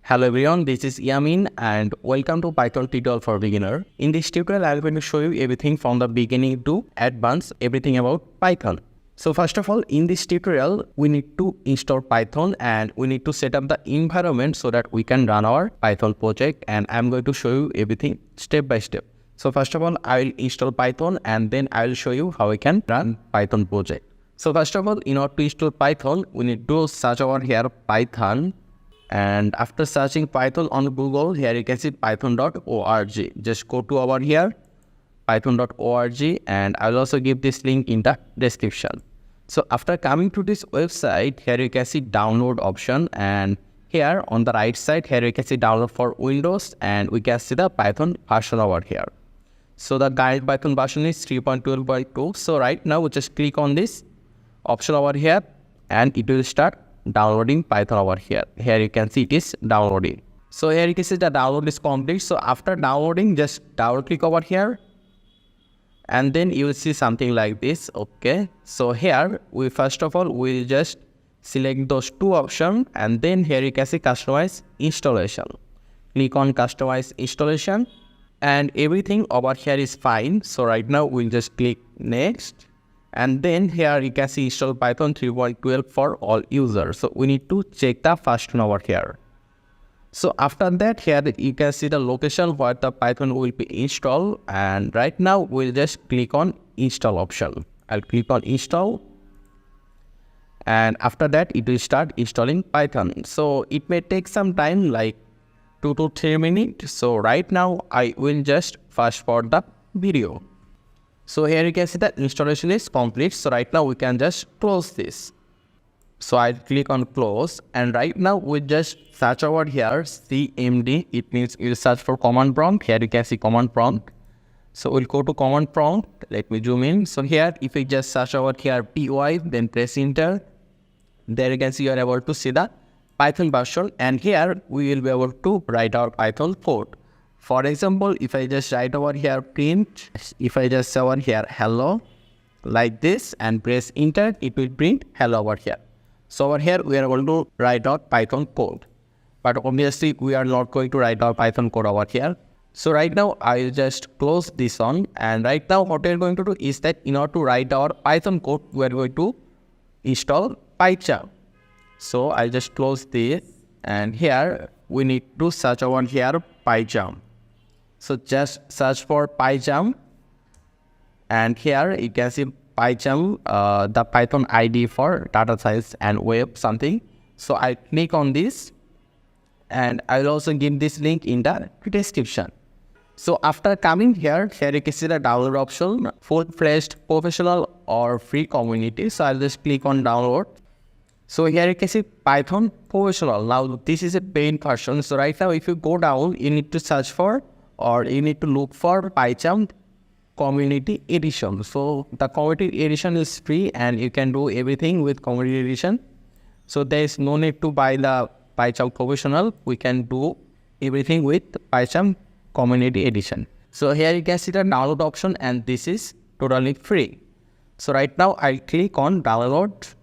Hello everyone, this is Yamin and welcome to Python tutorial for beginner. In this tutorial, I'm going to show you everything from the beginning to advanced, everything about Python. So first of all, in this tutorial, we need to install Python and we need to set up the environment so that we can run our Python project, and I'm going to show you everything step by step. So first of all, I will install Python and then I will show you how we can run Python project. So first of all, in order to install Python, we need to search over here Python. And after searching Python on Google, here you can see python.org. Just go to over here, python.org, and I will also give this link in the description. So after coming to this website, here you can see download option, and here on the right side, here you can see download for Windows, and we can see the Python version over here. So the current Python version is 3.12.2. So right now we just click on this option over here and it will start downloading Python over here. Here you can see it is downloading. So here you can see the download is complete. So after downloading, just double click over here and then you will see something like this. Okay, so here we first of all will just select those two options, and then here you can see customize installation. Click on customize installation and everything over here is fine. So right now we'll just click next. And then here you can see install Python 3.12 for all users. So we need to check the first one over here. So after that, here you can see the location where the Python will be installed. And right now we'll just click on install option. I'll click on install. And after that, it will start installing Python. So it may take some time, like 2 to 3 minutes. So right now I will just fast forward the video. So here you can see that installation is complete. So right now we can just close this. So I click on close, and right now we just search over here CMD. It means we'll search for command prompt. Here you can see command prompt. So we'll go to command prompt. Let me zoom in. So here if we just search over here py, then press enter. There you can see you are able to see the Python version, and here we will be able to write our Python code. For example, if I just write over here print, if I just say over here hello like this and press enter, it will print hello over here. So over here we are going to write out Python code, but obviously we are not going to write our Python code over here. So right now I'll just close this on, and right now what we are going to do is that in order to write our Python code, we are going to install PyCharm. So I'll just close this, and here we need to search over here PyCharm. So just search for PyCharm, and here you can see PyCharm, the Python ID for data science and web something. So I click on this, and I will also give this link in the description. So after coming here, you can see the download option, full-fledged professional or free community. So I'll just click on download. So here you can see Python professional. Now this is a paid version. So right now if you go down, you need to search for, or you need to look for PyCharm Community Edition. So the Community Edition is free and you can do everything with Community Edition. So there is no need to buy the PyCharm Professional. We can do everything with PyCharm Community Edition. So here you can see the download option, and this is totally free. So right now I click on download,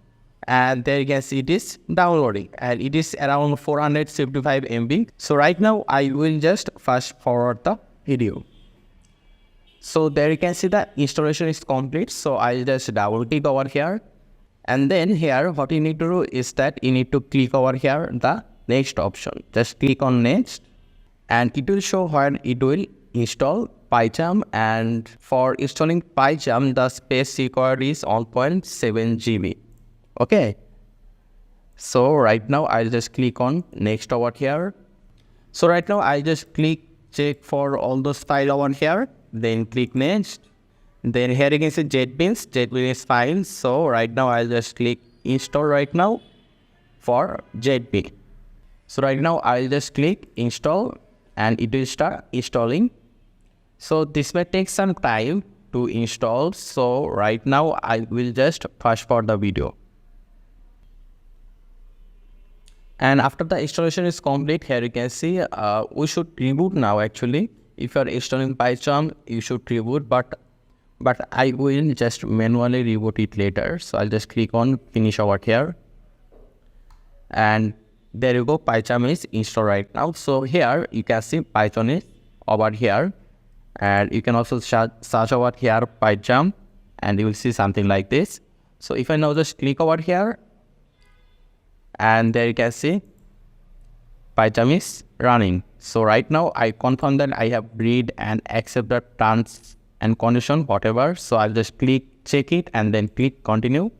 and there you can see it is downloading, and it is around 475 MB. So right now I will just fast forward the video. So there you can see the installation is complete. So I'll just double click over here, and then here what you need to do is that you need to click over here the next option. Just click on next, and it will show where it will install PyCharm. And for installing PyCharm, the space required is 1.7 GB. Okay, so right now I'll just click on next over here. So right now I just click check for all those files over here, then click next. Then here you can see JetBeans file. So right now I'll just click install right now for JetBeans. So right now I'll just click install, and it will start installing. So this may take some time to install. So right now I will just fast forward the video. And after the installation is complete, here you can see we should reboot now. Actually, if you are installing PyCharm, you should reboot, but I will just manually reboot it later. So I'll just click on finish over here, and there you go, PyCharm is installed right now. So here you can see Python is over here, and you can also search over here PyCharm, and you will see something like this. So if I now just click over here, and there you can see PyCharm is running. So right now I confirm that I have read and accept the terms and condition, whatever. So I'll just click check it and then click continue.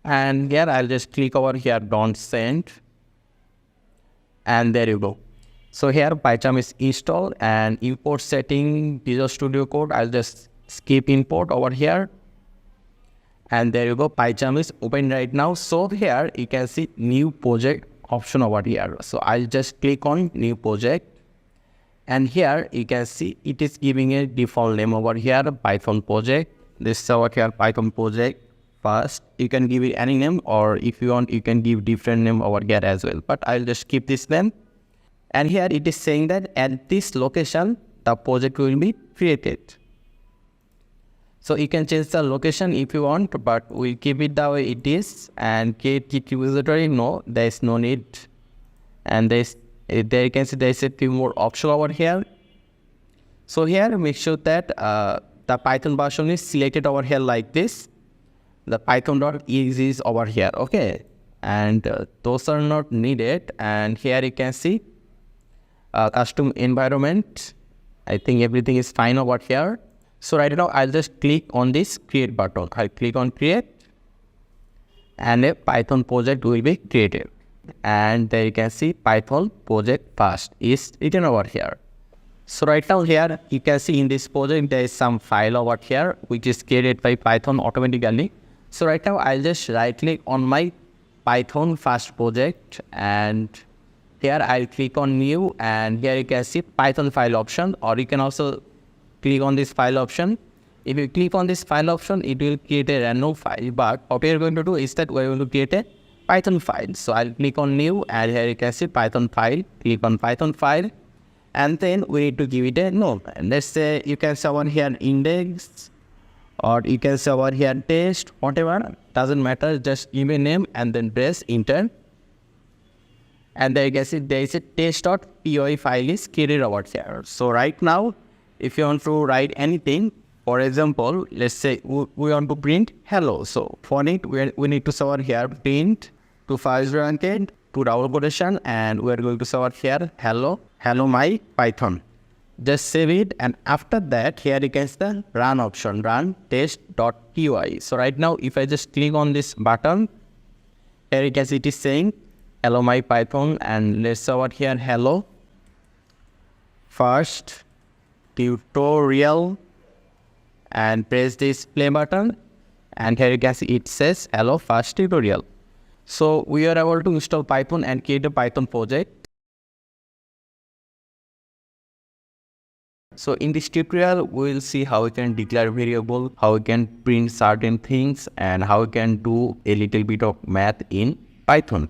And here I'll just click over here don't send. And there you go. So here PyCharm is installed, and import setting Visual Studio Code. I'll just skip import over here. And there you go, PyCharm is open right now. So here you can see new project option over here. So I'll just click on new project, and here you can see it is giving a default name over here, Python project. This is over here Python project. First you can give it any name, or if you want you can give different name over here as well, but I'll just keep this name. And here it is saying that at this location the project will be created. So you can change the location if you want, but we'll keep it the way it is. And create Git repository, no, there is no need. And there you can see there is a few more options over here. So here make sure that the Python version is selected over here like this. The python.exe is over here, okay, and those are not needed. And here you can see custom environment. I think everything is fine over here. So right now I'll just click on this create button. I'll click on create, and a Python project will be created. And there you can see Python project first is written over here. So right now here you can see in this project there is some file over here which is created by Python automatically. So right now I'll just right click on my Python first project, and here I'll click on new, and here you can see Python file option, or you can also click on this file option. If you click on this file option, it will create a random file, but what we are going to do is that we're going to create a Python file. So I'll click on new, and here you can see Python file. Click on Python file, and then we need to give it a name. And let's say you can say over here index, or you can say over here test, whatever, doesn't matter, just give a name and then press enter. And there you can see there is a test.py file is created over here. So right now if you want to write anything, for example, let's say we want to print hello. So for it we need to say over here print to first bracket to double quotation, and we are going to say over here hello my Python. Just save it, and after that here you can see the run option, run test.py. So right now if I just click on this button, here you can see it is saying hello my Python, and let's say over here hello first tutorial, and press this play button, and here you can see it says hello first tutorial. So we are able to install Python and create a Python project. So in this tutorial, we will see how we can declare variable, how we can print certain things, and how we can do a little bit of math in Python.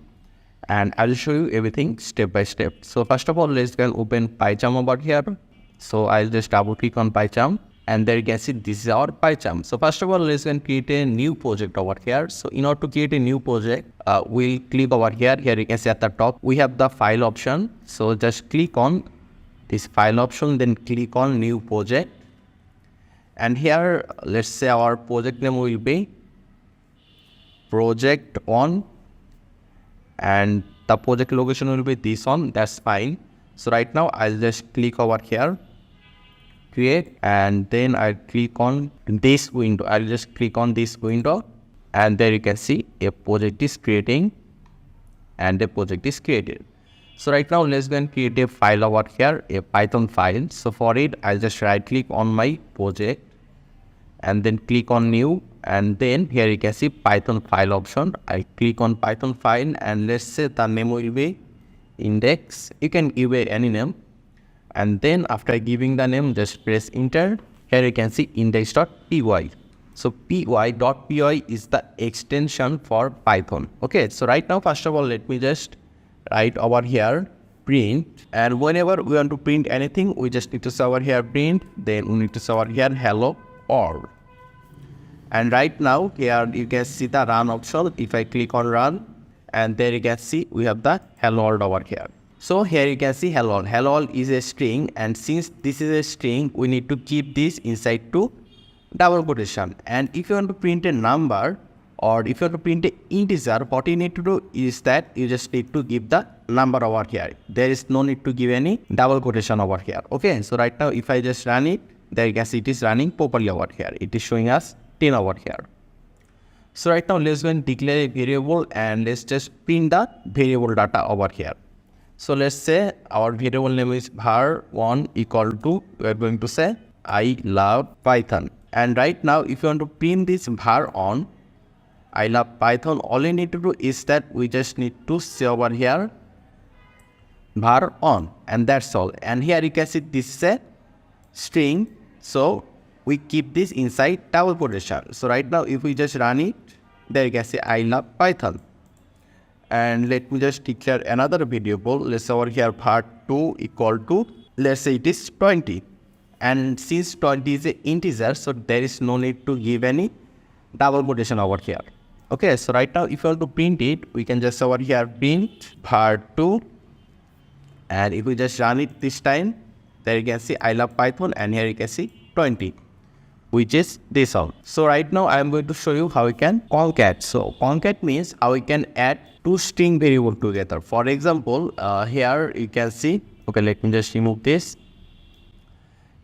And I'll show you everything step by step. So first of all, let's go open PyCharm over here. So I'll just double click on PyCharm, and there you can see this is our PyCharm. So first of all, let's go and create a new project over here. So in order to create a new project, we'll click over here. Here you can see at the top, we have the file option. So just click on this file option, then click on new project. And here, let's say our project name will be project on, and the project location will be this one. That's fine. So right now I'll just click over here, create, and then I'll click on this window. I'll just click on this window, and there you can see a project is creating, and a project is created. So right now let's go and create a file over here, a Python file. So for it, I'll just right click on my project, and then click on new, and then here you can see Python file option. I click on Python file, and let's say the name will be index. You can give it any name, and then after giving the name, just press enter. Here you can see index.py. So py.py is the extension for Python. Okay, so right now first of all, let me just write over here print, and whenever we want to print anything, we just need to say over here print, then we need to say over here hello or. And right now here you can see the run option. If I click on run, and there you can see we have the hello world over here. So here you can see hello world. Hello world is a string, and since this is a string, we need to keep this inside to double quotation. And if you want to print a number or if you want to print an integer, what you need to do is that you just need to give the number over here. There is no need to give any double quotation over here. Okay, so right now if I just run it, there you can see it is running properly over here. It is showing us 10 over here. So right now let's go and declare a variable and let's just print the variable data over here. So let's say our variable name is var1 equal to, we are going to say I love Python. And right now if you want to print this var on I love Python, all you need to do is that we just need to say over here var on, and that's all. And here you can see this is a string, so we keep this inside double quotation. So right now if we just run it, there you can see I love Python. And let me just declare another variable. Let's say over here var2 equal to, let's say it is 20. And since 20 is an integer, so there is no need to give any double quotation over here. Okay, so right now if you want to print it, we can just over here print var2, and if we just run it this time, there you can see I love Python, and here you can see 20, which is this all. So right now I am going to show you how we can concat. So concat means how we can add two string variable together. For example, here you can see, okay, let me just remove this.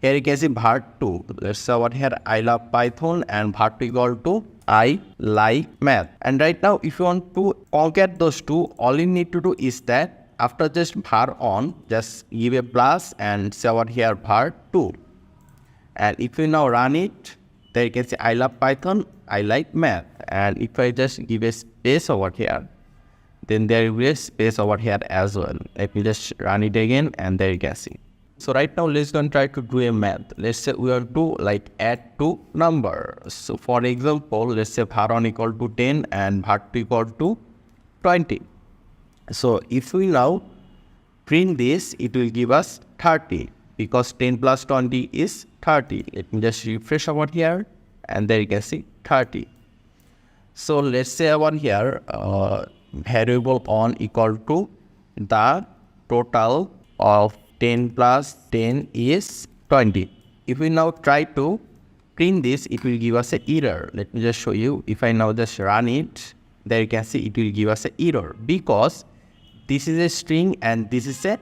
Here you can see var2. Let's say over here I love Python and var2 equal to I like math. And right now if you want to concat those two, all you need to do is that after just var on, just give a plus and say over here var2. And if you now run it, there you can see I love Python, I like math. And if I just give a space over here, then there will be a space over here as well. Let me just run it again, and there you can see. So right now let's go and try to do a math. Let's say we want to like add two numbers. So for example, let's say var1 equal to 10 and var2 equal to 20. So if we now print this, it will give us 30 because 10 plus 20 is 30. Let me just refresh over here, and there you can see 30. So let's say over here variable on equal to the total of 10 plus 10 is 20. If we now try to print this, it will give us an error. Let me just show you. If I now just run it, there you can see it will give us an error because this is a string and this is a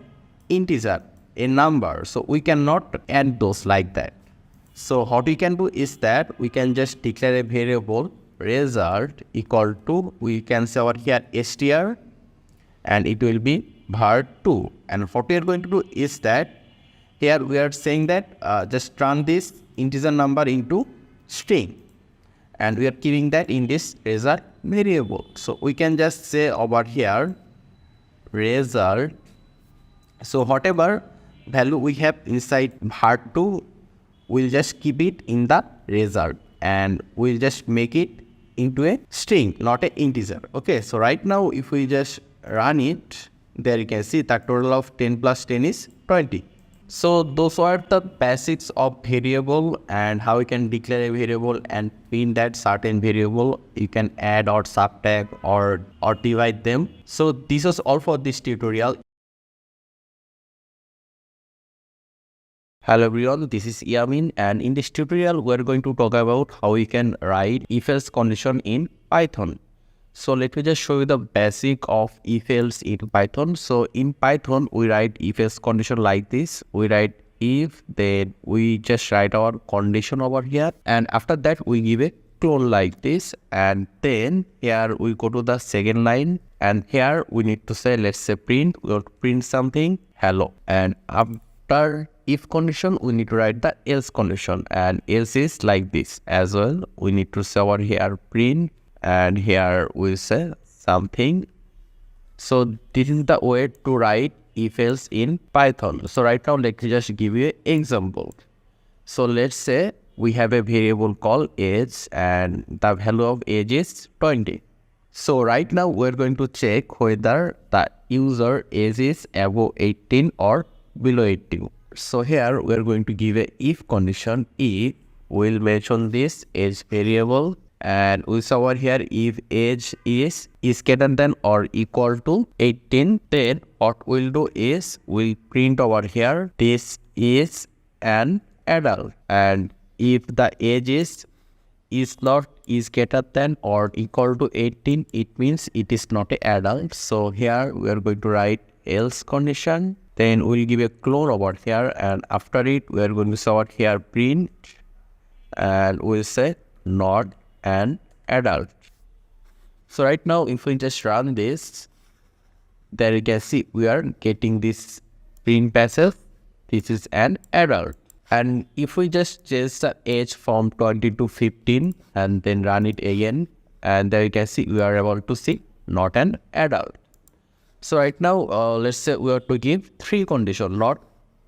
integer, a number. So we cannot add those like that. So what we can do is that we can just declare a variable result equal to, we can say over here str, and it will be var2. And what we are going to do is that here we are saying that just turn this integer number into string, and we are keeping that in this result variable. So we can just say over here result. So whatever value we have inside var2, we'll just keep it in the result, and we'll just make it into a string, not an integer. Okay, so right now if we just run it, there you can see the total of 10 plus 10 is 20. So those are the basics of variable and how you can declare a variable and print that certain variable. You can add or subtract or divide them. So this was all for this tutorial. Hello everyone, this is Yamin, and in this tutorial we are going to talk about how we can write if-else condition in Python. So let me just show you the basic of if-else in Python. So in Python we write if-else condition like this. We write if, then we just write our condition over here, and after that we give a clone like this, and then here we go to the second line, and here we need to say, let's say print, we want to print something hello, and after if condition we need to write the else condition, and else is like this as well. We need to say over here print, and here we say something. So this is the way to write if else in Python. So right now let me just give you an example. So let's say we have a variable called age, and the value of age is 20. So right now we're going to check whether the user age is above 18 or below 18. So here we are going to give a if condition. If we'll mention this age variable, and we saw over here if age is greater than or equal to 18, then what we'll do is we'll print over here this is an adult, and if the age is greater than or equal to 18, it means it is not an adult. So here we are going to write else condition, then we'll give a clone over here, and after it we are going to say over here print, and we'll say not an adult. So right now if we just run this, there you can see we are getting this print passage, this is an adult. And if we just change the age from 20 to 15 and then run it again, and there you can see we are able to see not an adult. So right now let's say we have to give three conditions, not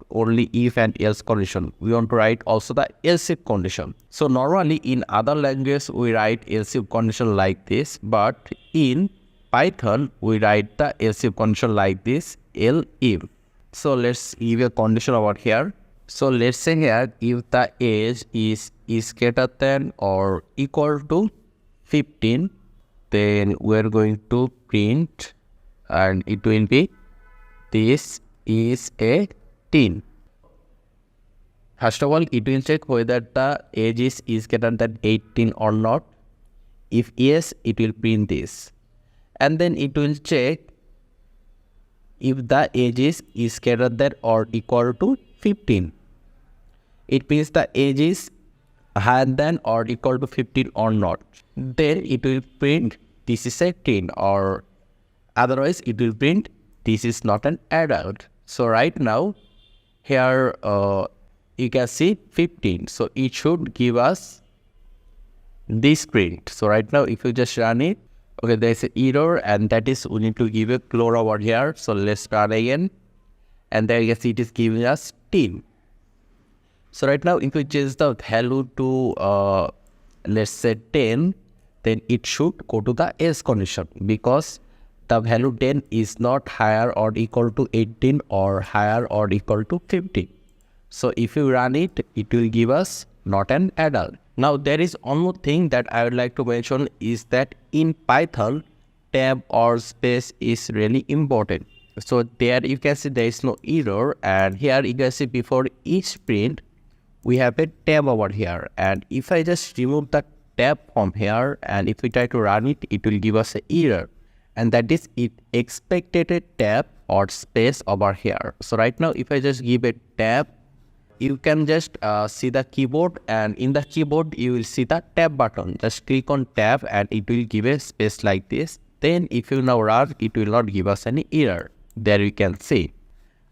only if and else condition. We want to write also the else if condition. So normally in other languages we write else if condition like this, but in Python we write the else if condition like this, else if. So let's give a condition over here. So let's say here if the age is greater than or equal to 15, then we're going to print, and it will be this is a teen. First of all, it will check whether the age is greater than 18 or not. If yes, it will print this. And then it will check if the age is greater than or equal to 15. It means the age is higher than or equal to 15 or not. Then it will print this is a teen, or otherwise it will print this is not an adult. So right now here you can see 15, so it should give us this print. So right now if you just run it, okay, there is an error, and that is we need to give a clone over here. So let's run again, and there you can see it is giving us teen. So right now if we change the value to let's say 10, then it should go to the else condition, because the value 10 is not higher or equal to 18 or higher or equal to 15. So if you run it, it will give us not an adult. Now there is one more thing that I would like to mention is that in Python, tab or space is really important. So there you can see there is no error, and here you can see before each print we have a tab over here, and if I just remove the tab from here and if we try to run it, it will give us an error, and that is it expected a tab or space over here. So right now if I just give a tab, you can just see the keyboard, and in the keyboard you will see the tab button. Just click on tab and it will give a space like this. Then if you now run, it will not give us any error. There you can see.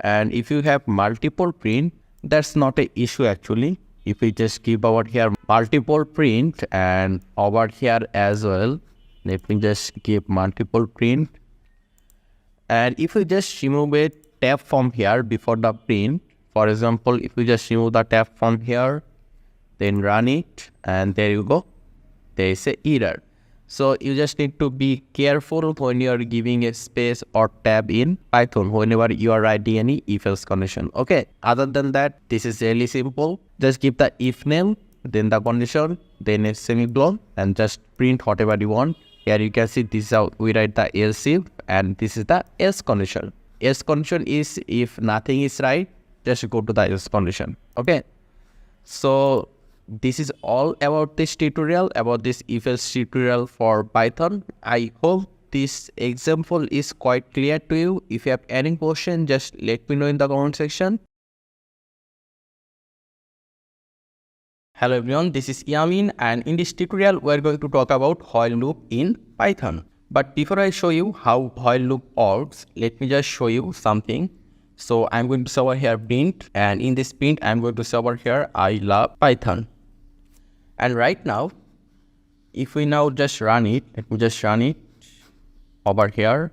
And if you have multiple print, that's not an issue actually. If we just give over here multiple print, and over here as well, let me just give multiple print, and if we just remove a tab from here before the print, for example, if we just remove the tab from here, then run it, and there you go, there is a error. So you just need to be careful when you are giving a space or tab in Python whenever you are writing any if-else condition. Okay, other than that, this is really simple. Just give the if name, then the condition, then a semicolon, and just print whatever you want. Here you can see this is how we write the else if, and this is the else condition. Else condition is if nothing is right, just go to the else condition. Okay, so this is all about this tutorial, about this if-else tutorial for Python. I hope this example is quite clear to you. If you have any question, just let me know in the comment section. Hello everyone, this is Yamin, and in this tutorial we are going to talk about while loop in Python. But before I show you how while loop works, let me just show you something. So I'm going to say over here print, and in this print I'm going to say over here I love Python. And right now, if we now just run it, let me just run it over here,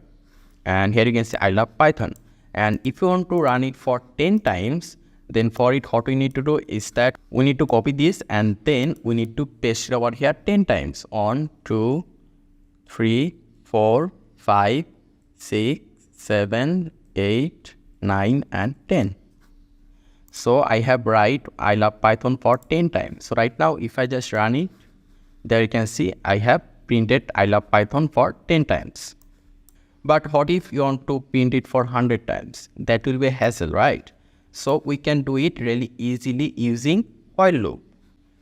and here you can see I love Python. And if you want to run it for 10 times, then for it what we need to do is that we need to copy this, and then we need to paste it over here 10 times. 1, 2, 3, 4, 5, 6, 7, 8, 9 and 10. So I have write I love Python for 10 times. So right now if I just run it, there you can see I have printed I love Python for 10 times. But what if you want to print it for 100 times? That will be a hassle, right? So we can do it really easily using while loop.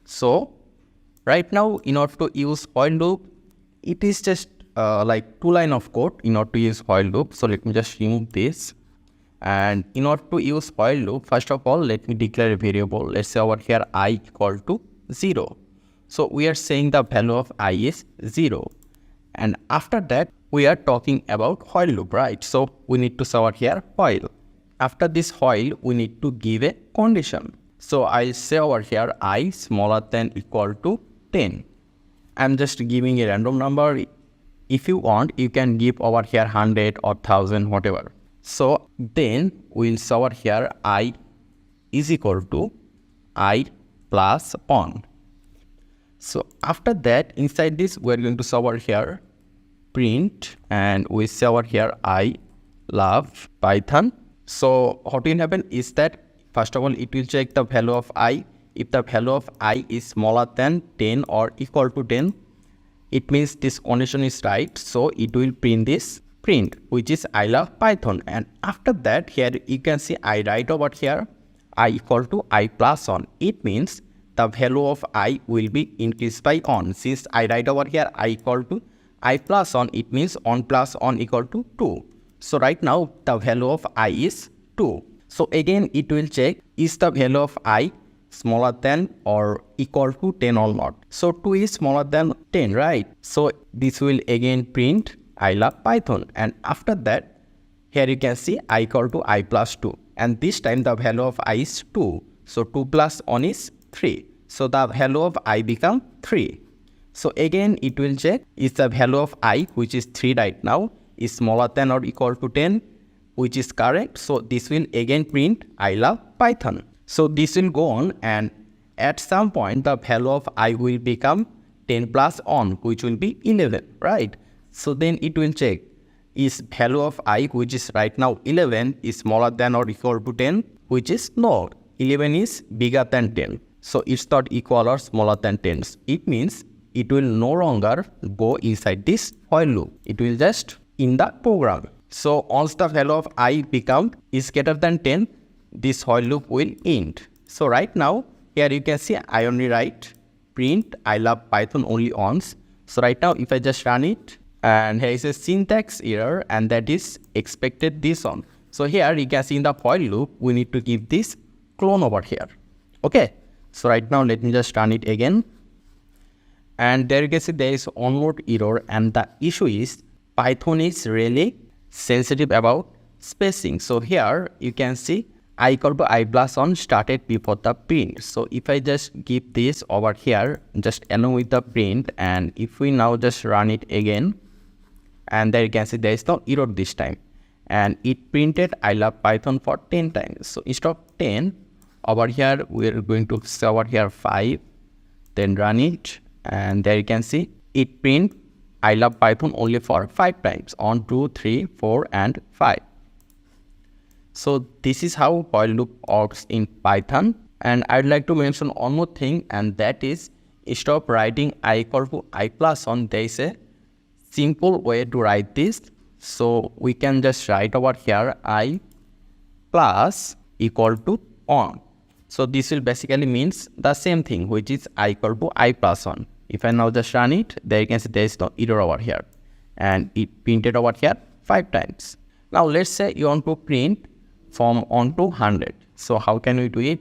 So right now, in order to use while loop, it is just like 2 lines of code in order to use while loop. So let me just remove this. And in order to use while loop, first of all, let me declare a variable. Let's say over here I equal to 0. So we are saying the value of I is 0. And after that, we are talking about while loop, right? So we need to say over here while. After this while, we need to give a condition. So I'll say over here I smaller than equal to 10. I'm just giving a random number. If you want, you can give over here 100 or 1000, whatever. So then we'll say over here I is equal to I plus on. So after that, inside this, we're going to say over here print, and we say over here I love Python. So what will happen is that first of all, it will check the value of I. If the value of I is smaller than 10 or equal to 10, it means this condition is right. So it will print this print, which is I love Python. And after that, here you can see I write over here I equal to I plus on. It means the value of I will be increased by on. Since I write over here I equal to I plus on, it means on plus on equal to 2. So right now the value of I is 2. So again it will check is the value of I smaller than or equal to 10 or not. So 2 is smaller than 10, right? So this will again print I love Python. And after that, here you can see I equal to I plus 2. And this time the value of I is 2. So 2 plus 1 is 3. So the value of I become 3. So again it will check is the value of I, which is 3 right now, is smaller than or equal to 10, which is correct. So this will again print I love Python. So this will go on, and at some point the value of I will become 10 plus on, which will be 11, right? So then it will check is value of I, which is right now 11, is smaller than or equal to 10, which is no, 11 is bigger than 10. So it's not equal or smaller than 10. It means it will no longer go inside this while loop. It will just in the program. So once the value of I become is greater than 10, this while loop will end. So right now, here you can see I only write print I love Python only once. So right now, if I just run it, and here is a syntax error, and that is expected this on. So here you can see in the while loop, we need to give this clone over here. Okay. So right now, let me just run it again. And there you can see there is one more error, and the issue is Python is really sensitive about spacing. So here you can see I equal to I plus on started before the print. So if I just give this over here, just along with the print, and if we now just run it again, and there you can see there is no error this time. And it printed I love Python for 10 times. So instead of 10, over here we are going to say over here 5, then run it, and there you can see it print I love Python only for 5 times, 1, 2, 3, 4, and 5. So this is how while loop works in Python. And I'd like to mention one more thing, and that is instead of writing I equal to I plus on, there is a simple way to write this. So we can just write over here I plus equal to on. So this will basically means the same thing, which is I equal to I plus on. If I now just run it, there you can see there is no error over here, and it printed over here 5 times. Now let's say you want to print from 1 to 100. So how can we do it?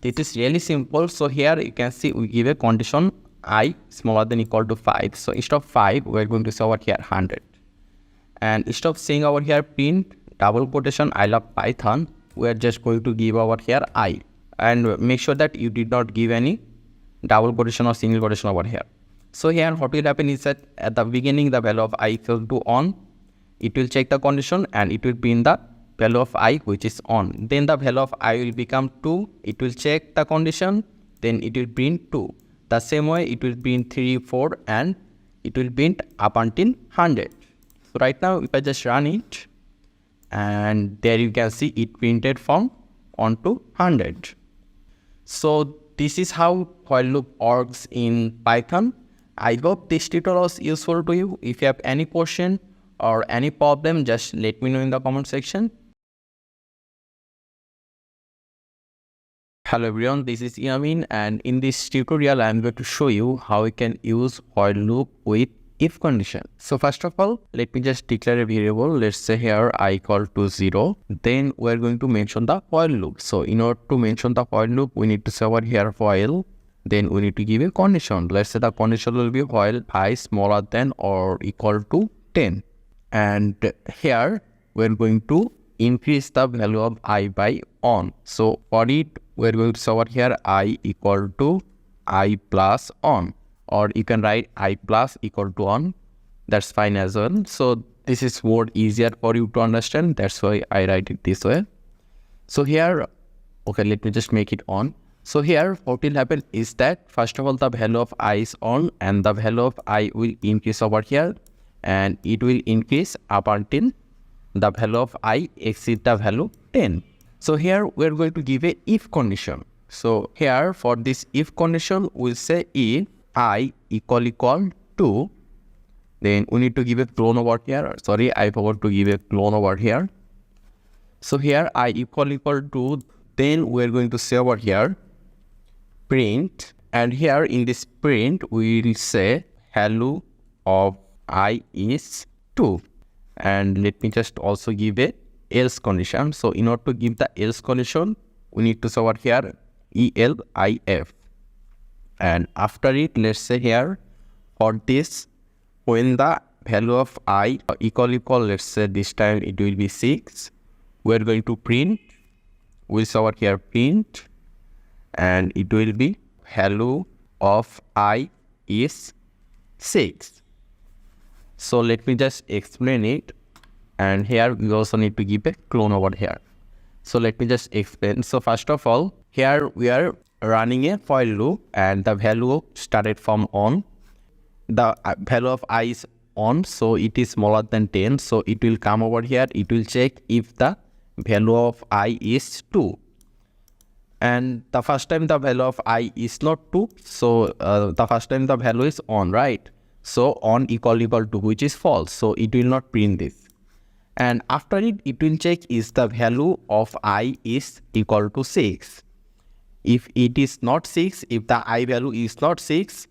This is really simple. So here you can see we give a condition I smaller than equal to 5. So instead of 5, we're going to say over here 100. And instead of saying over here print double quotation I love Python, we're just going to give over here I. And make sure that you did not give any double quotation or single quotation over here. So here what will happen is that at the beginning the value of I equal to on, it will check the condition and it will print the value of I, which is on. Then the value of I will become 2, it will check the condition, then it will print 2. The same way it will print 3, 4, and it will print up until 100. So right now if I just run it, and there you can see it printed from 1 to 100. So this is how while loop works in Python. I hope this tutorial was useful to you. If you have any question or any problem, just let me know in the comment section. Hello everyone, this is Yamin, and in this tutorial I am going to show you how we can use while loop with if condition. So first of all, let me just declare a variable. Let's say here I equal to 0. Then we are going to mention the while loop. So in order to mention the while loop, we need to say over here while. Then we need to give a condition. Let's say the condition will be while I smaller than or equal to 10. And here we are going to increase the value of I by on. So for it, we are going to say over here I equal to I plus on. Or you can write I plus equal to on. That's fine as well. So this is more easier for you to understand. That's why I write it this way. So here, okay, let me just make it on. So here what will happen is that first of all the value of I is on and the value of I will increase over here, and it will increase up until the value of I exceed the value 10. So here we are going to give a if condition. So here for this if condition, we'll say if I equal to, then we need to give a clone over here. Sorry, I forgot to give a clone over here. So here I equal to, then we are going to say over here print, and here in this print we will say value of I is 2. And let me just also give a else condition. So in order to give the else condition, we need to say over here elif, and after it, let's say here for this, when the value of I equal, let's say this time it will be 6, we're going to print, we'll say over here print, and it will be value of I is 6. So let me just explain it, and here we also need to give a clone over here. So let me just explain. So first of all, here we are running a while loop, and the value started from on. The value of I is on, so it is smaller than 10. So it will come over here, it will check if the value of I is 2. And the first time the value of I is not 2, so the first time the value is on, right? So on equal to, which is false, so it will not print this. And after it, it will check is the value of I is equal to 6. If it is not 6, if the I value is not 6,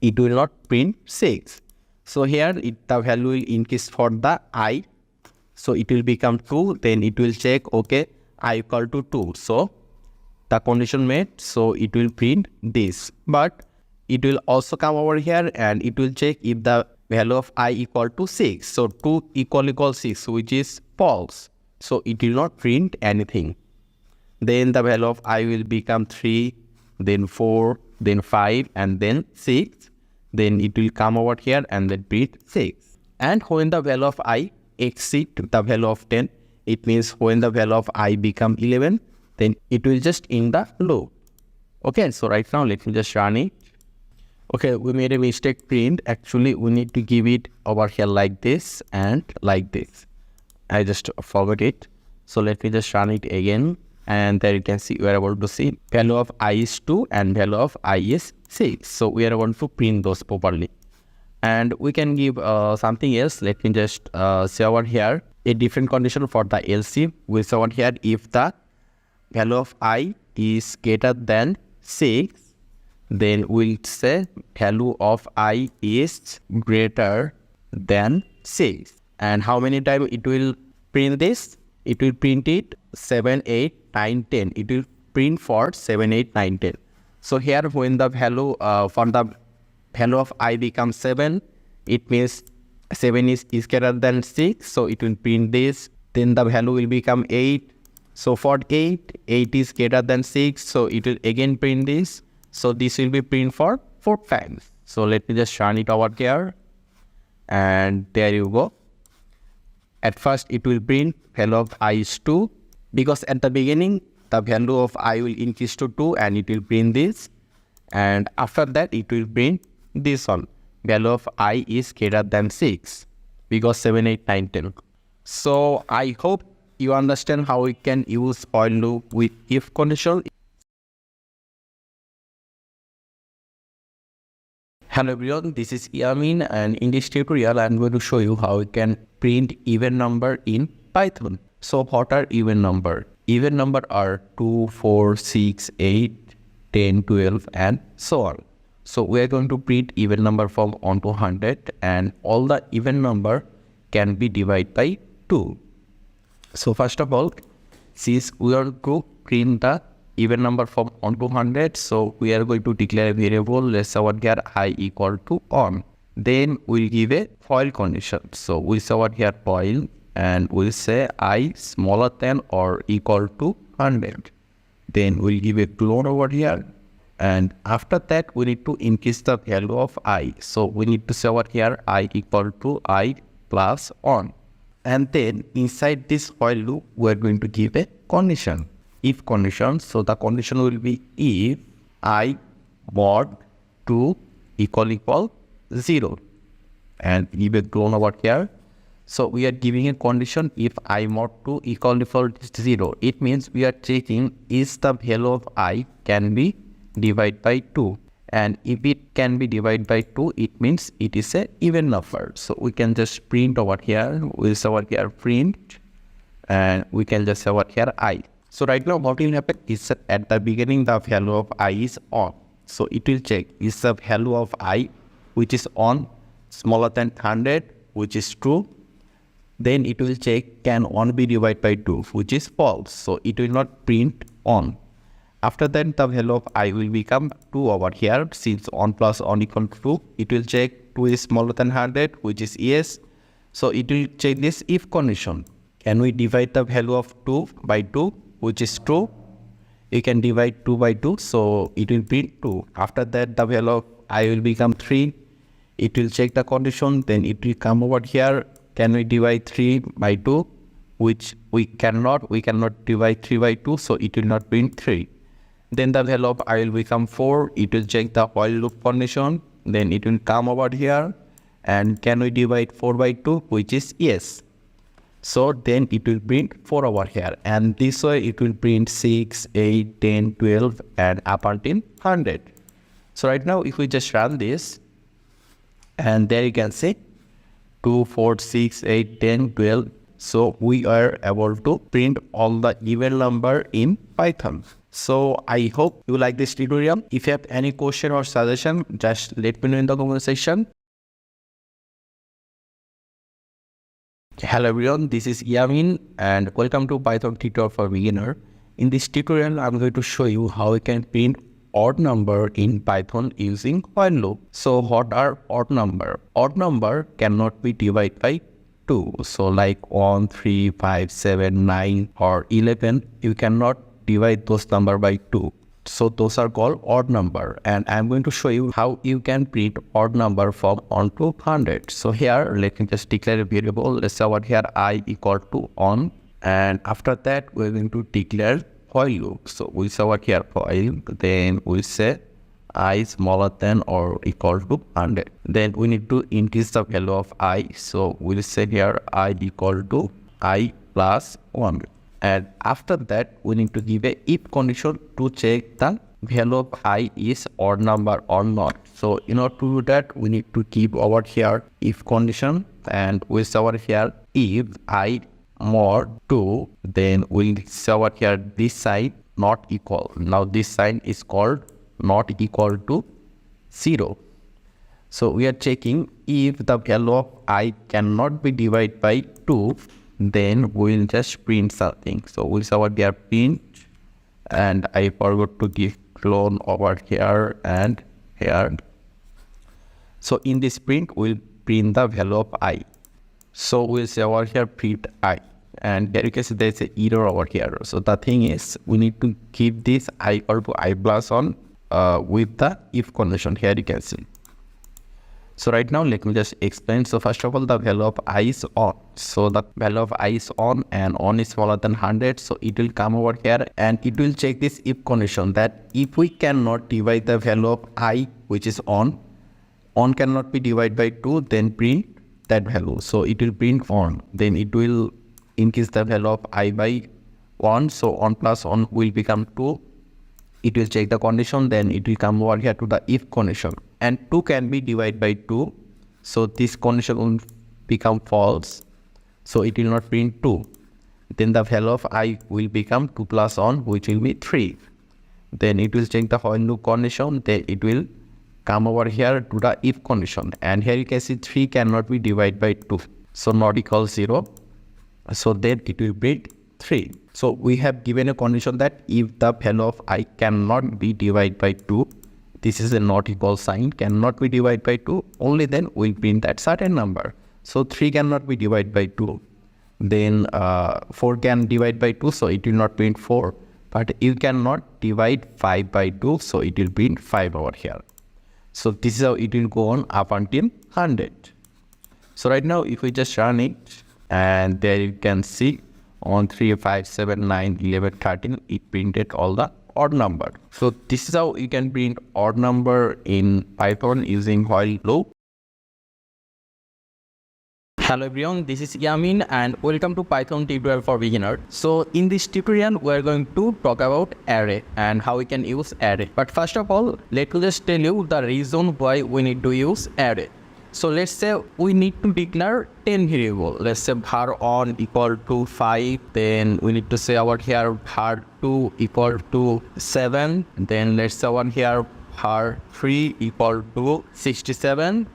it will not print 6. So here the value will increase for the I, so it will become 2. Then it will check, okay, I equal to 2. So the condition met, so it will print this. But it will also come over here and it will check if the value of I equal to 6. So 2 equal 6, which is false. So it will not print anything. Then the value of I will become 3, then 4, then 5, and then 6. Then it will come over here and then print 6. And when the value of I exceed the value of 10, it means when the value of I become 11, then it will just end the loop. Okay, so right now let me just run it. Okay, we made a mistake print. Actually, we need to give it over here like this and like this. I just forgot it. So let me just run it again. And there you can see, we are able to see value of I is 2 and value of I is 6. So we are able to print those properly. And we can give something else. Let me just say over here a different condition for the else if. We say over here if the value of I is greater than 6, then we'll say value of I is greater than 6. And how many times it will print this? It will print it 7, 8, 9, 10. It will print for 7, 8, 9, 10. So here when the value for the value of I becomes 7, it means 7 is greater than 6. So it will print this. Then the value will become 8. So for 8 is greater than 6. So it will again print this. So this will be print for 4 times. So let me just run it over here. And there you go. At first it will print value of I is 2. Because at the beginning, the value of I will increase to 2 and it will print this. And after that, it will print this one. Value of I is greater than 6. Because 7, 8, 9, 10. So I hope you understand how we can use while loop with if condition. Hello everyone, this is Yamin, and in this tutorial I'm going to show you how you can print even number in Python. So what are even number? Even number are 2, 4, 6, 8, 10, 12 and so on. So we are going to print even number from 1 to 100, and all the even number can be divided by 2. So first of all, since we are going to print the even number from 1 to 100, so we are going to declare a variable. Let's say what here I equal to 1. Then we'll give a while condition. So we'll say what here while, and we'll say I smaller than or equal to 100. Then we'll give a clone over here, and after that we need to increase the value of I. So we need to say what here I equal to I plus 1. And then inside this while loop we are going to give a condition, if condition. So the condition will be if I mod 2 equal 0, and give a clone over here. So we are giving a condition if I mod 2 equal 0. It means we are checking is the value of I can be divided by 2, and if it can be divided by 2, it means it is a even number. So we can just print over here. We'll say over here print, and we can just say over here I. So right now what will happen is that at the beginning the value of I is on. So it will check is the value of I which is on smaller than 100, which is true. Then it will check can 1 be divided by 2, which is false. So it will not print on. After that the value of I will become 2 over here. Since 1 plus 1 equal to 2, it will check 2 is smaller than 100, which is yes. So it will check this if condition. Can we divide the value of 2 by 2, which is true? You can divide 2 by 2, so it will print 2. After that the value of I will become 3. It will check the condition, then it will come over here. Can we divide 3 by 2? Which we cannot divide 3 by 2, so it will not print 3. Then the value of I will become 4. It will check the while loop condition, then it will come over here. And can we divide 4 by 2, which is yes. So then it will print 4 over here, and this way it will print 6, 8, 10, 12 and up until 100. So right now if we just run this, and there you can see 2, 4, 6, 8, 10, 12. So we are able to print all the even number in Python. So I hope you like this tutorial. If you have any question or suggestion, just let me know in the comment section. Hello everyone, this is Yamin, and welcome to Python tutorial for beginner. In this tutorial, I'm going to show you how you can print odd number in Python using while loop. So what are odd number? Odd number cannot be divided by 2. So like 1, 3, 5, 7, 9 or 11, you cannot divide those number by 2. So those are called odd number, and I'm going to show you how you can print odd number from 1 to 100. So here let me just declare a variable. Let's say over here I equal to 1, and after that we're going to declare while loop. So we'll say over here while, then we'll say I smaller than or equal to 100. Then we need to increase the value of I. So we'll say here I equal to I plus 1. And after that we need to give a if condition to check the value of I is odd number or not. So in order to do that, we need to keep over here if condition, and we'll say over here if I mod 2, then we'll say over here this sign not equal. Now this sign is called not equal to 0. So we are checking if the value of I cannot be divided by 2, then we'll just print something. So we'll say over here print, and I forgot to give clone over here and here. So in this print we'll print the value of I. So we'll say over here print I, and here you can see there's an error over here. So the thing is we need to keep this I equal to I plus 1 with the if condition. Here you can see. So right now let me just explain. So first of all, the value of I is on. So the value of I is on, and on is smaller than 100. So it will come over here and it will check this if condition, that if we cannot divide the value of I which is on cannot be divided by 2, then print that value. So it will print on, then it will increase the value of I by 1. So 1 plus 1 will become 2. it will check the condition, then it will come over here to the if condition, and 2 can be divided by 2, so this condition will become false, so it will not print 2. Then the value of I will become 2 plus 1, which will be 3. Then it will check the while loop condition, then it will come over here to the if condition, and here you can see 3 cannot be divided by 2, so not equal 0, so then it will print 3. So we have given a condition that if the value of I cannot be divided by 2, this is a not equal sign, cannot be divided by 2, only then we'll print that certain number. So 3 cannot be divided by 2, then 4 can divide by 2, so it will not print 4, but you cannot divide 5 by 2, so it will print 5 over here. So this is how it will go on up until 100. So right now if we just run it, and there you can see on 3, 5, 7, 9, 11, 13, it printed all the odd number. So this is how you can print odd number in Python using while loop. Hello everyone, this is Yamin and welcome to Python tutorial for beginner. So in this tutorial we are going to talk about array and how we can use array. But first of all, let me just tell you the reason why we need to use array. So let's say we need to declare 10 variable. Let's say var1 equal to 5, then we need to say over here var2 equal to 7, then let's say over here var3 equal to 67,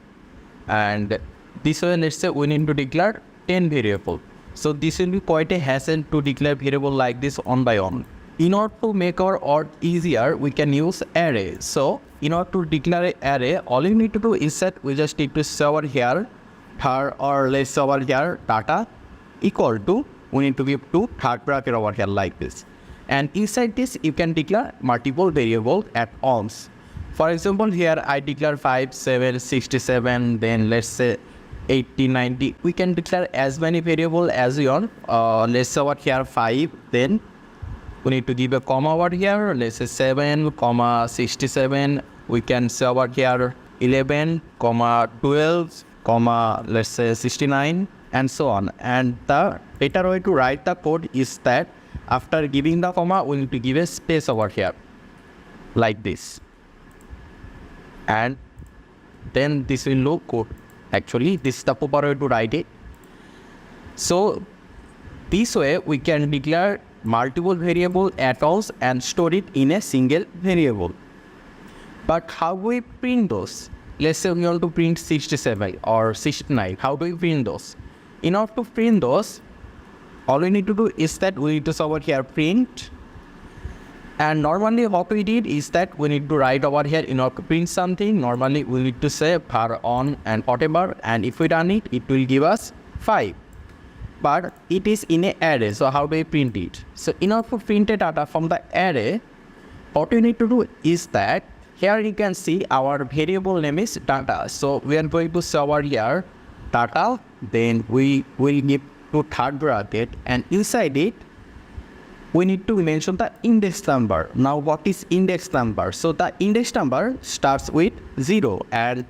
and this way let's say we need to declare 10 variable. So this will be quite a hassle to declare variable like this one by one. In order to make our odd easier, we can use array. So in order to declare an array, all you need to do is that we just need to say over here or let's say over here data equal to, we need to give to third bracket over here like this. And inside this you can declare multiple variables at once. For example, here I declare 5, 7, 67, then let's say 80, 90. We can declare as many variables as we want. Let's say over here 5, then we need to give a comma over here, let's say 7, 67, we can say over here 11, 12, let's say 69, and so on. And the better way to write the code is that after giving the comma, we need to give a space over here, like this. And then this will look good. Actually, this is the proper way to write it. So this way we can declare multiple variable at once and store it in a single variable. But how do we print those? Let's say we want to print 67 or 69. How do we print those? In order to print those, all we need to do is that we need to say over here print. And normally what we did is that we need to write over here in order to print something. Normally we need to say var1 and whatever, and if we run it, it will give us 5. But it is in an array, so how do we print it? So in order to print a data from the array, what we need to do is that here you can see our variable name is data. So we are going to say over here data, then we will give to third bracket, and inside it we need to mention the index number. Now what is index number? So the index number starts with 0, and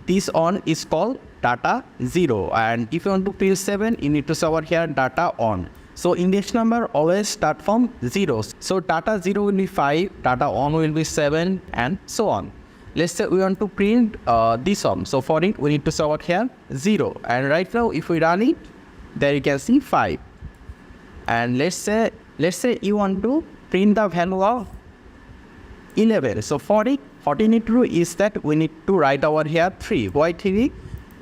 this one is called data 0, and if you want to print 7, you need to say over here data on. So index number always start from 0. So data 0 will be 5, data on will be 7, and so on. Let's say we want to print this one. So for it we need to say over here 0, and right now if we run it, there you can see 5. And let's say you want to print the value of 11. So for it, what we need to do is that we need to write over here 3. Why 3?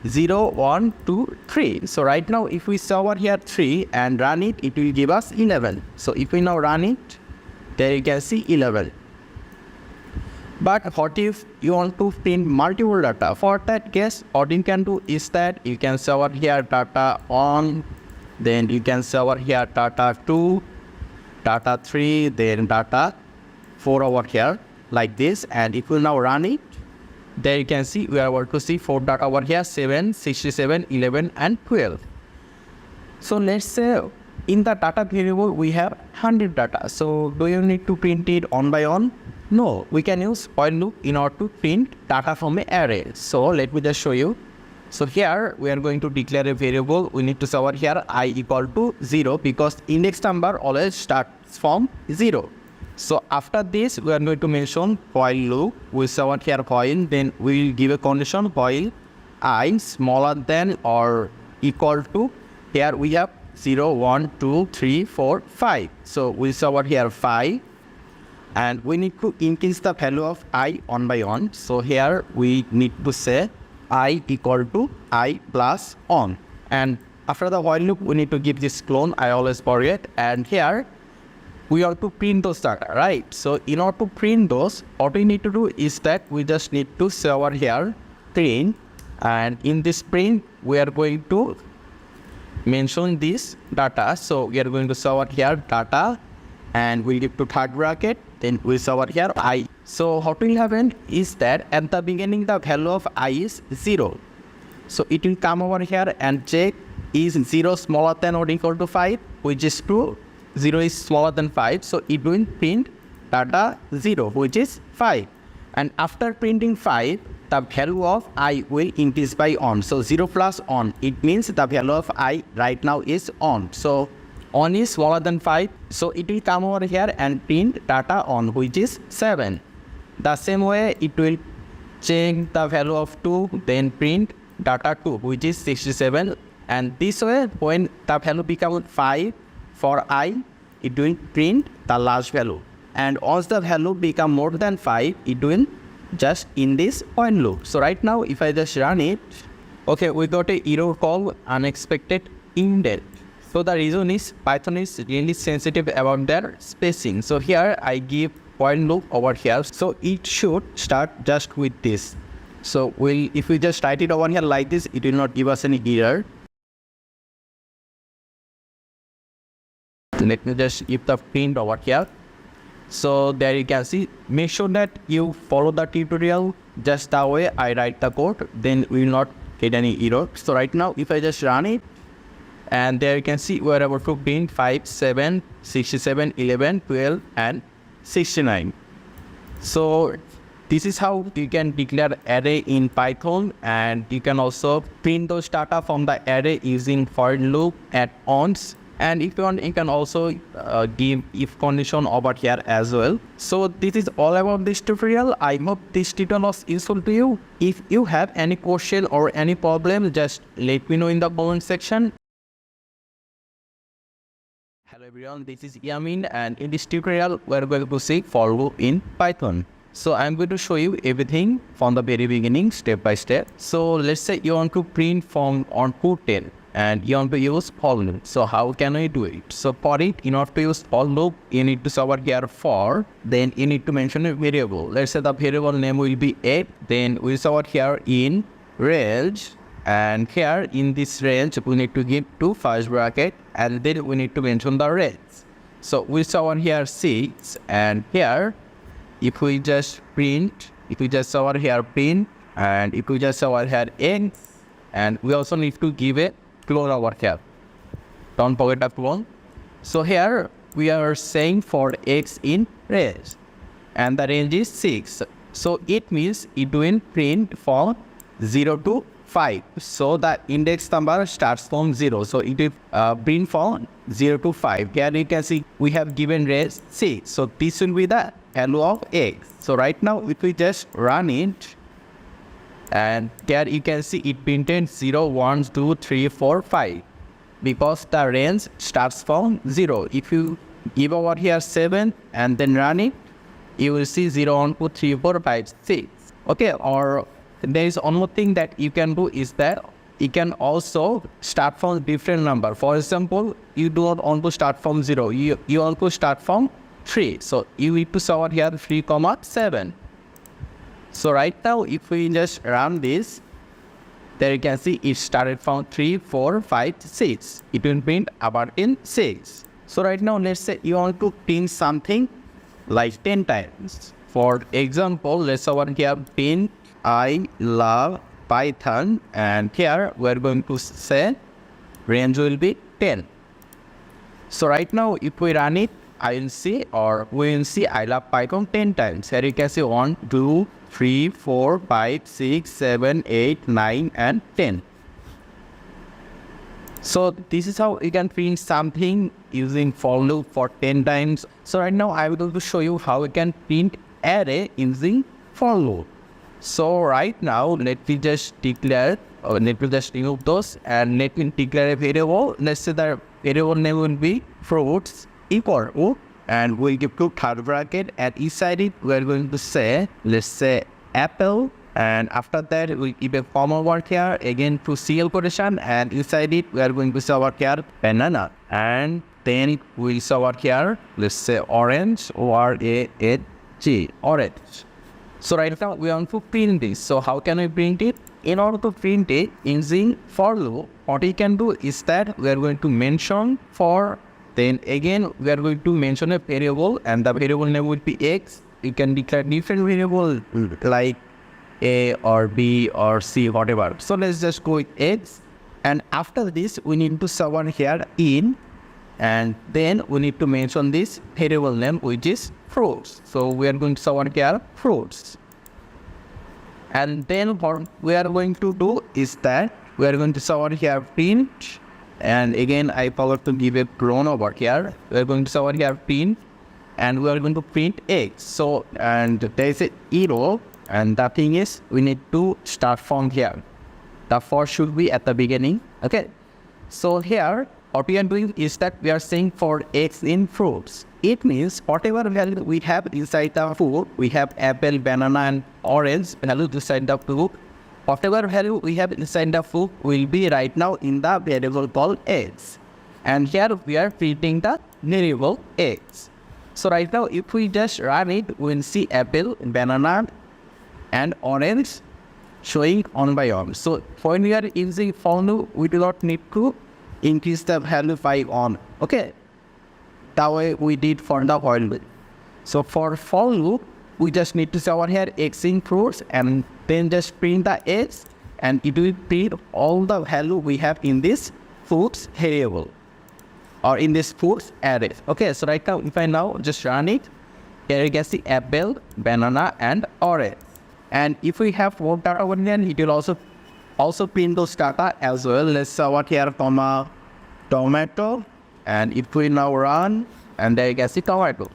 0, 1, 2, 3. So right now if we say over here 3 and run it, it will give us 11. So if we now run it, there you can see 11. But what if you want to print multiple data? For that case, what you can do is that you can say over here data on, then you can say over here data 2, data 3, then data 4 over here like this. And if we now run it, there you can see we are able to see 4 data over here, 7, 67, 11, and 12. So let's say in the data variable we have 100 data. So do you need to print it one by one? No, we can use while loop in order to print data from an array. So let me just show you. So here we are going to declare a variable. We need to say over here I equal to 0 because index number always starts from 0. So after this, we are going to mention while loop. We saw here while, then we will give a condition while I smaller than or equal to, here we have 0, 1, 2, 3, 4, 5. So we saw here 5. And we need to increase the value of I one by one. So here we need to say I equal to I plus 1. And after the while loop, we need to give this clone, I always forget. And here we have to print those data, right? So in order to print those, what we need to do is that we just need to say over here print. And in this print, we are going to mention this data. So we are going to say over here data, and we give to third bracket, then we say over here I. So what will happen is that at the beginning, the value of I is 0. So it will come over here and check is 0 smaller than or equal to 5, which is true. 0 is smaller than 5, so it will print data 0, which is 5. And after printing 5, the value of I will increase by 1. So 0 plus 1, it means the value of I right now is 1. So 1 is smaller than 5, so it will come over here and print data 1, which is 7. The same way, it will check the value of 2, then print data 2, which is 67. And this way, when the value becomes 5 for I, it will print the last value. And once the value become more than 5, it will just in this while loop. So right now, if I just run it, okay, we got a error called unexpected indent. So the reason is Python is really sensitive about their spacing. So here I give while loop over here. So it should start just with this. So if we just write it over here like this, it will not give us any error. Let me just give the print over here. So there you can see, make sure that you follow the tutorial just the way I write the code, then we will not get any error. So right now, if I just run it, and there you can see we are able to print 5, 7, 67, 11, 12, and 69. So this is how you can declare array in Python, and you can also print those data from the array using for loop and once. And if you want, you can also give if condition over here as well. So this is all about this tutorial. I hope this tutorial was useful to you. If you have any question or any problem, just let me know in the comment section. Hello everyone, this is Yamin, and in this tutorial, we're going to see for loop in Python. So I'm going to show you everything from the very beginning, step by step. So let's say you want to print from 1 to 10. And you want to use for loop. So how can I do it? So for it, in order to use for loop, you need to over here for, then you need to mention a variable. Let's say the variable name will be 8. Then we over here in range, and here in this range, we need to give 2 first bracket, and then we need to mention the range. So we over here 6, and here, if we just print, if we just over here print, and if we just over here x, and we also need to give it clone over here. Don't forget the clone. So here we are saying for x in range, and the range is 6. So it means it will print from 0 to 5. So the index number starts from 0. So it will print from 0 to 5. Here you can see we have given range 6. So this will be the value of x. So right now if we just run it, and there you can see it printed 0, 1, 2, 3, 4, 5, because the range starts from 0. If you give over here 7 and then run it, you will see 0, 1, 2, 3, 4, 5, 6. Okay, or there is one more thing that you can do is that you can also start from different number. For example, you do not want to start from 0, you want to start from 3. So you need to say over here 3, 7. So right now, if we just run this, there you can see it started from 3, 4, 5, 6. It will print about in 6. So right now, let's say you want to print something like 10 times. For example, let's over here print I love Python, and here we're going to say range will be 10. So right now, if we run it, I will see, or we will see I love Python 10 times. Here you can see 1, 2, 3, 4, 5, 6, 7, 8, 9, and 10. So this is how you can print something using for loop for 10 times. So right now I will going to show you how we can print array using for loop. So right now let me just declare, or let me just remove those, and let me declare a variable. Let's say the variable name will be fruits equal to, and we'll give to third bracket, and inside it we're going to say, let's say apple, and after that we give a comma word here again to single quotation, and inside it we are going to say over here banana, and then we'll say over here, let's say orange, O-R-A-N-G, orange. So right now we want to print this. So how can we print it? In order to print it using for loop, what we can do is that we are going to mention for, then again we are going to mention a variable, and the variable name will be x. You can declare different variable like a or b or c, whatever. So let's just go with x, and after this we need to someone here in, and then we need to mention this variable name which is fruits. So we are going to someone here fruits, and then what we are going to do is that we are going to someone here print, and again I forgot to give a clone over here. We are going to someone here print, and we are going to print x. So and there is a arrow, and the thing is we need to start from here. The for should be at the beginning. Okay, so here what we are doing is that we are saying for x in fruits. It means whatever value we have inside the fruit, we have apple, banana and orange value inside the fruit. Whatever value we have inside the fruit will be right now in the variable called x. And here we are printing the variable x. So right now if we just run it, we will see apple, banana and orange showing on by on. So when we are using for loop, we do not need to increase the value by on. Okay, that way we did for the while loop. So for loop, we just need to say over here x in fruits, and then just print the x, and it will print all the value we have in this fruits variable or in this fruits array. Okay, so right now if I now just run it, here you can see apple, banana and orange. And if we have more data over there, it will also print those data as well. Let's say over here comma tomato, and if we now run, and there you can see tomato.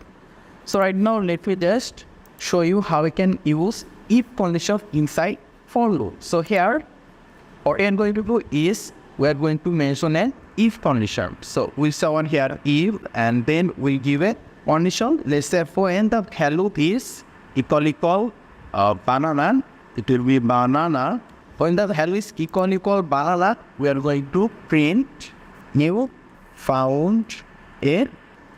So right now let me just show you how we can use if condition inside for loop. So here what we are going to do is we are going to mention an if condition. So we'll say one here if, and then we give a condition. Let's say for n the value is equal banana, it will be banana. When the value is equal banana, we are going to print new found a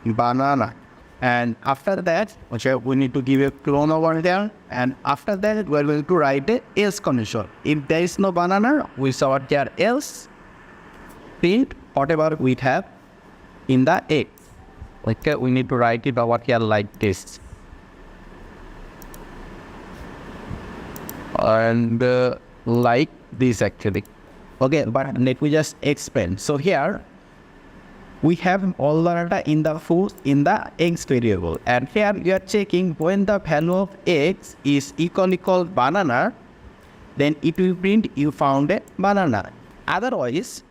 banana. And after that, we need to give a clone over there, and after that we are going to write a else condition. If there is no banana, we say here else print whatever we have in the x. Okay, we need to write it over here like this. And like this actually. Okay, but let me just explain. So here we have all the data in the fruit in the x variable, and here we are checking when the value of x is equal banana, then it will print you found a banana. Otherwise,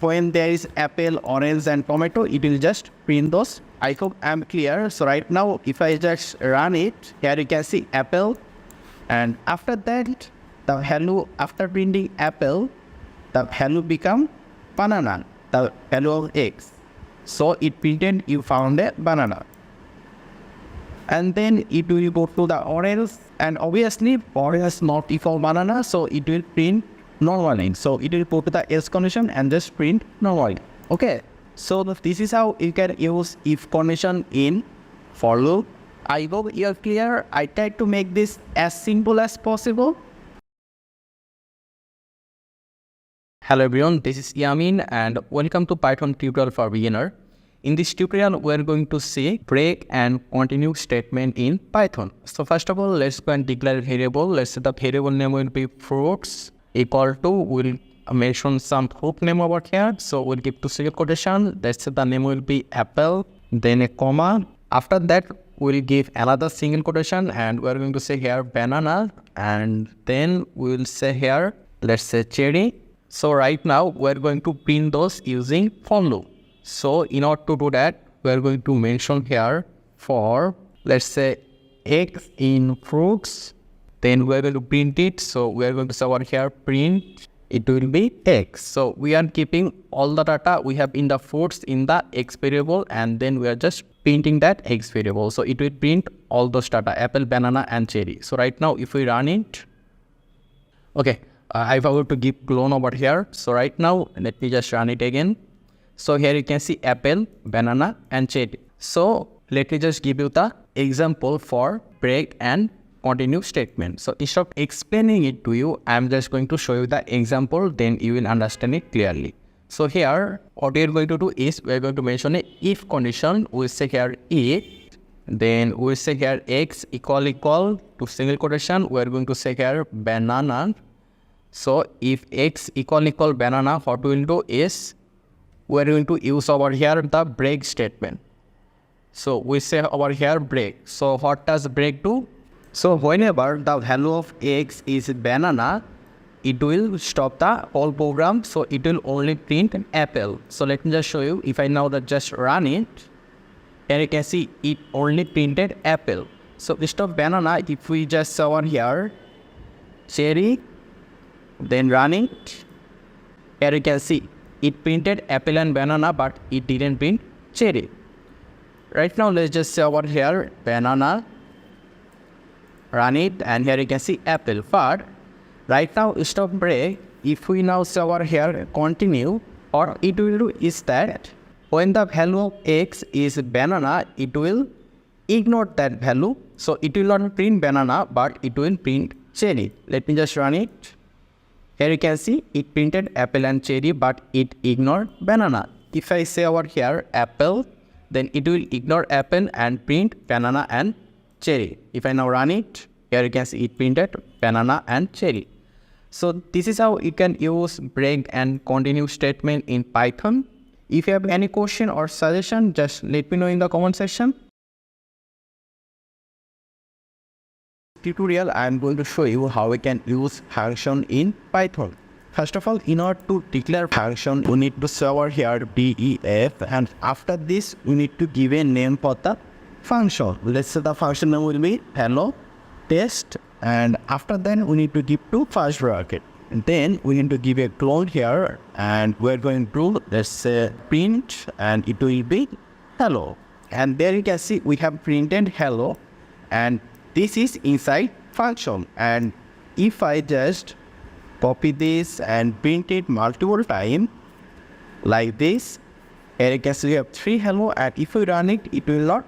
when there is apple, orange and tomato, it will just print those. I hope I'm clear. So right now if I just run it, here you can see apple, and after that the value after printing apple, the value become banana, the value of x. So it printed you found a banana. And then it will go to the orange, and obviously orange not equal banana, so it will print normally. So it will go to the else condition and just print normally. Okay, so this is how you can use if condition in for loop. I hope you are clear. I tried to make this as simple as possible. Hello everyone, this is Yamin and welcome to Python tutorial for beginner. In this tutorial, we are going to see break and continue statement in Python. So first of all, let's go and declare a variable. Let's say the variable name will be fruits equal to, we'll mention some fruit name over here. So we'll give to single quotation. Let's say the name will be apple, then a comma. After that, we'll give another single quotation and we're going to say here banana, and then we'll say here, let's say cherry. So right now we're going to print those using for loop. So in order to do that, we're going to mention here for, let's say, x in fruits, then we're going to print it. So we're going to say over here print, it will be x. So we are keeping all the data we have in the fruits in the x variable, and then we are just printing that x variable. So it will print all those data, apple, banana and cherry. So right now if we run it, okay, I forgot to give clone over here. So right now let me just run it again. So here you can see apple, banana and cherry. So let me just give you the example for break and continue statement. So instead of explaining it to you, I'm just going to show you the example, then you will understand it clearly. So here what we are going to do is we are going to mention a if condition. We'll say here if, then we'll say here x equal to single quotation. We're going to say here banana. So if x equal banana, what we will do is we're going to use over here the break statement. So we say over here break. So what does break do? So whenever the value of x is banana, it will stop the whole program. So it will only print an apple. So let me just show you. If I now just run it, and you can see it only printed apple. So instead of banana, if we just say over here cherry, then run it, here you can see it printed apple and banana, but it didn't print cherry. Right now let's just say over here banana, run it, and here you can see apple. But right now instead of break, if we now say over here continue, or it will do is that when the value of x is banana, it will ignore that value. So it will not print banana, but it will print cherry. Let me just run it. Here you can see it printed apple and cherry, but it ignored banana. If I say over here apple, then it will ignore apple and print banana and cherry. If I now run it, here you can see it printed banana and cherry. So this is how you can use break and continue statement in Python. If you have any question or suggestion, just let me know in the comment section. Tutorial, I am going to show you how we can use function in Python. First of all, in order to declare function, we need to say over here def, and after this we need to give a name for the function. Let's say the function name will be hello test, and after that we need to give to first bracket. And then we need to give a clone here, and we're going to, let's say, print, and it will be hello. And there you can see we have printed hello, and this is inside function. And if I just copy this and print it multiple times like this, here you can see we have 3 hello, and if we run it, it will not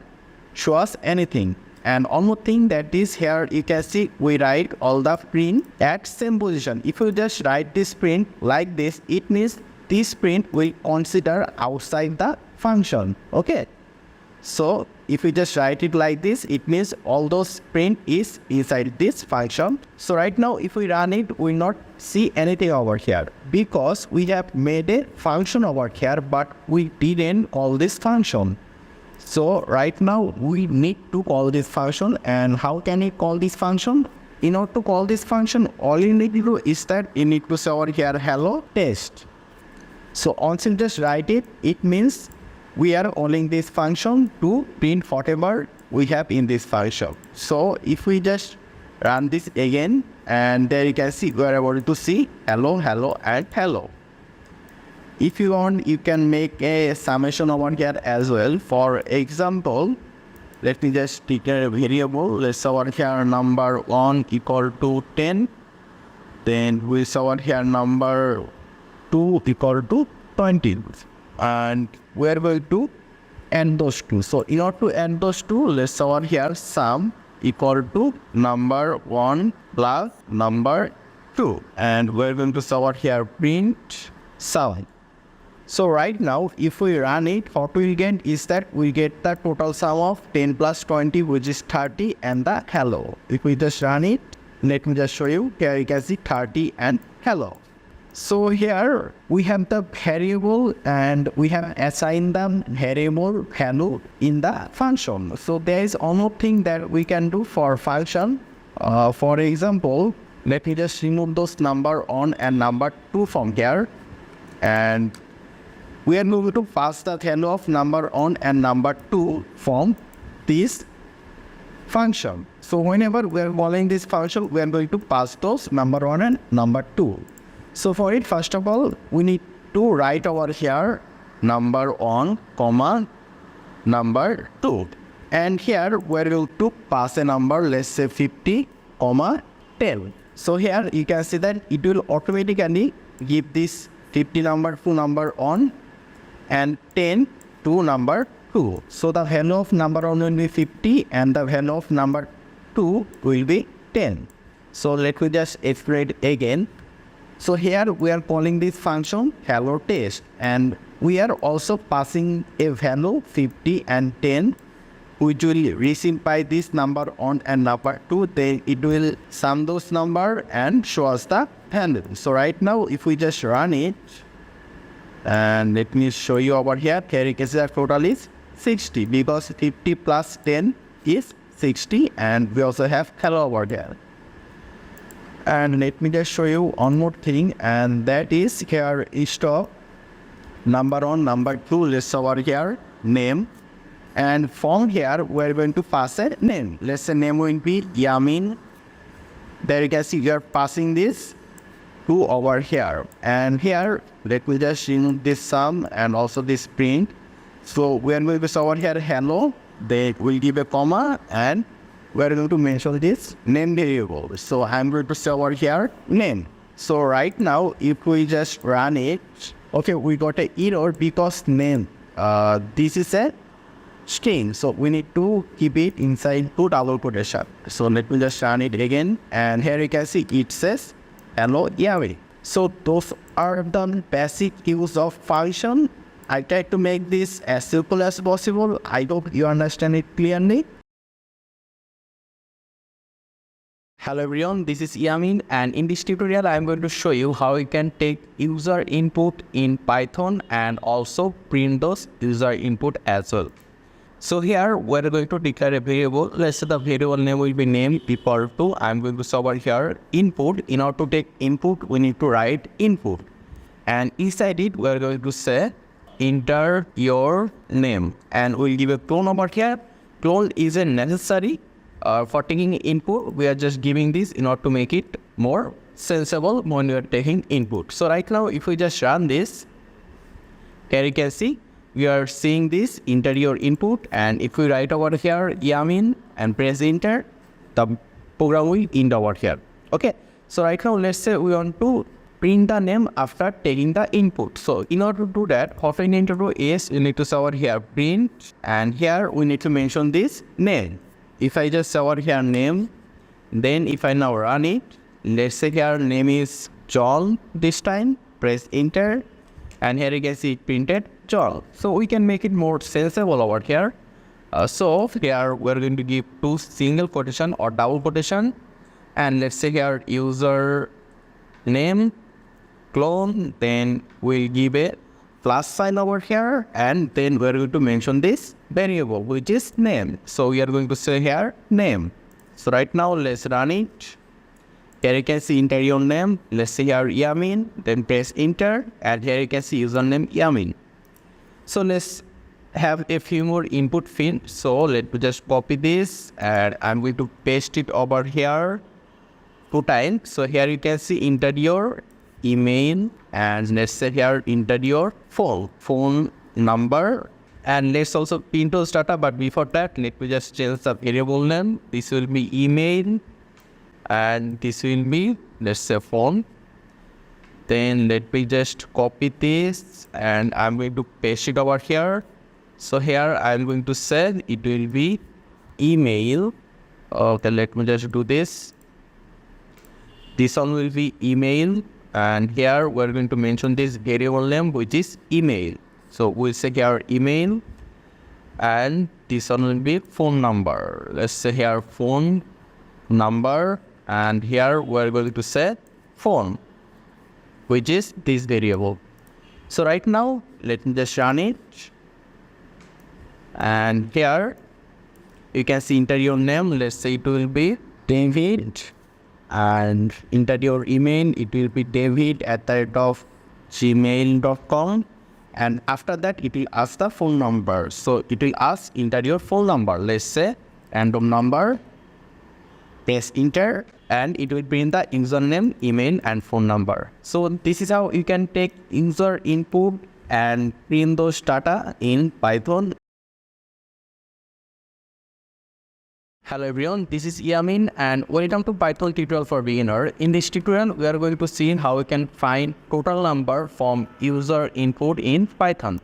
show us anything. And one more thing that is here, you can see we write all the print at same position. If you just write this print like this, it means this print will consider outside the function. Okay. So if we just write it like this, it means all those print is inside this function. So right now if we run it, we will not see anything over here because we have made a function over here, but we didn't call this function. So right now we need to call this function. And how can we call this function? In order to call this function, all you need to do is that you need to say over here hello test. So once you just write it, it means we are calling this function to print whatever we have in this function. So if we just run this again, and there you can see we are able to see hello, hello and hello. If you want, you can make a summation over here as well. For example, let me just declare a variable. Let's say over here number 1 equal to 10. Then we say over here number 2 equal to 20. And we are going to add those two. So in order to add those two, let's say over here sum equal to number 1 plus number 2. And we're going to say over here print sum. So right now, if we run it, what we get is that we get the total sum of 10 plus 20, which is 30, and the hello. If we just run it, let me just show you. Here you can see 30 and hello. So here we have the variable, and we have assigned the variable value in the function. So there is one more thing that we can do for function. For example, Let me just remove those number 1 and number 2 from here, and we are going to pass the value of number 1 and number 2 from this function. So whenever we are calling this function, we are going to pass those number 1 and number 2. So for it, first of all, we need to write over here number 1 comma number 2, and here we are going to pass a number, let's say 50 comma 10. So here you can see that it will automatically give this 50 number to number 1 and 10 to number 2. So the value of number 1 will be 50 and the value of number 2 will be 10. So let me just explain it again. So here we are calling this function hello test, and we are also passing a value 50 and 10, which will receive by this number 1 and number 2. Then it will sum those number and show us the value. So right now if we just run it, and let me show you over here, you can see the total is 60 because 50 plus 10 is 60, and we also have hello over there. And let me just show you one more thing, and that is here instead of number 1, number 2, let's over here name, and from here we're going to pass a name. Let's say name will be Yamin. There you can see we are passing this to over here, and here let me just remove this sum and also this print. So when we go over here hello, they will give a comma, and we are going to mention this name variable. So I'm going to say over here name. So right now if we just run it, okay, we got an error because name, this is a string, so we need to keep it inside two double quotation. So let me just run it again, and here you can see it says hello Yahweh. So those are the basic use of function. I tried to make this as simple as possible. I hope you understand it clearly. Hello everyone, this is Yamin, and in this tutorial I am going to show you how you can take user input in Python and also print those user input as well. So here we are going to declare a variable. Let's say the variable name will be name equal to, I am going to say over here input. In order to take input, we need to write input, and inside it we are going to say enter your name, and we'll give a clone over here. Clone is a necessary for taking input. We are just giving this in order to make it more sensible when we are taking input. So right now if we just run this, here you can see we are seeing this enter your input, and if we write over here Yamin and press enter, the program will end over here. Okay, so right now let's say we want to print the name after taking the input. So in order to do that, what we need to do is we need to say over here print, and here we need to mention this name. If I just say over here name, then if I now run it, let's say here name is John this time, press enter, and here you can see it printed John. So we can make it more sensible over here. So here we're going to give two single quotation or double quotation, and let's say here user name clone, then we'll give a plus sign over here, and then we're going to mention this variable which is name. So we are going to say here name. So right now let's run it. Here you can see enter your name. Let's say here Yamin, then press enter, and here you can see username Yamin. So let's have a few more input fields. So let me just copy this, and I'm going to paste it over here 2 times. So here you can see enter your email, and let's say here enter your phone number, and let's also print those data. But before that, let me just change the variable name. This will be email, and this will be, let's say, phone. Then let me just copy this, and I'm going to paste it over here. So here I'm going to say it will be email. Okay, let me just do this. This one will be email, and here we're going to mention this variable name which is email. So we'll say here email, and this one will be phone number. Let's say here phone number, and here we're going to say phone, which is this variable. So right now let me just run it, and here you can see enter your name. Let's say it will be David, and enter your email. It will be david@gmail.com, and after that it will ask the phone number. So it will ask enter your phone number, let's say random number, press enter, and it will print the username, email and phone number. So this is how you can take user input and print those data in Python. Hello everyone, this is Yamin and welcome to Python tutorial for beginner. In this tutorial, we are going to see how we can find total number from user input in Python.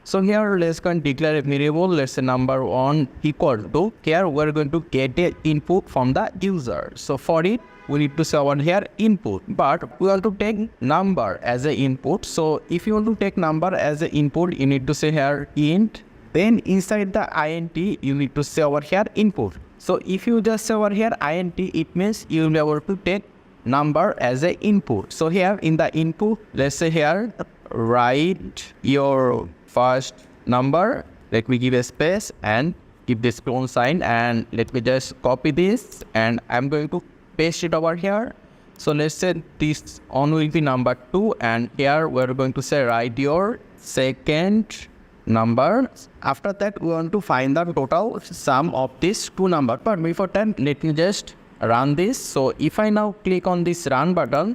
So here let's go and declare a variable, let's say number1 equal to, here we are going to get a input from the user. So for it, we need to say over here input, but we want to take number as a input. So if you want to take number as a input, you need to say here int, then inside the int, you need to say over here input. So if you just say over here int, it means you will be able to take number as a input. So here in the input, let's say here, write your first number. Let me give a space and give this clone sign, and let me just copy this and I'm going to paste it over here. So let's say this on will be number 2, and here we're going to say write your second number. After that, we want to find the total sum of these two numbers. But before that, let me just run this. So if I now click on this run button,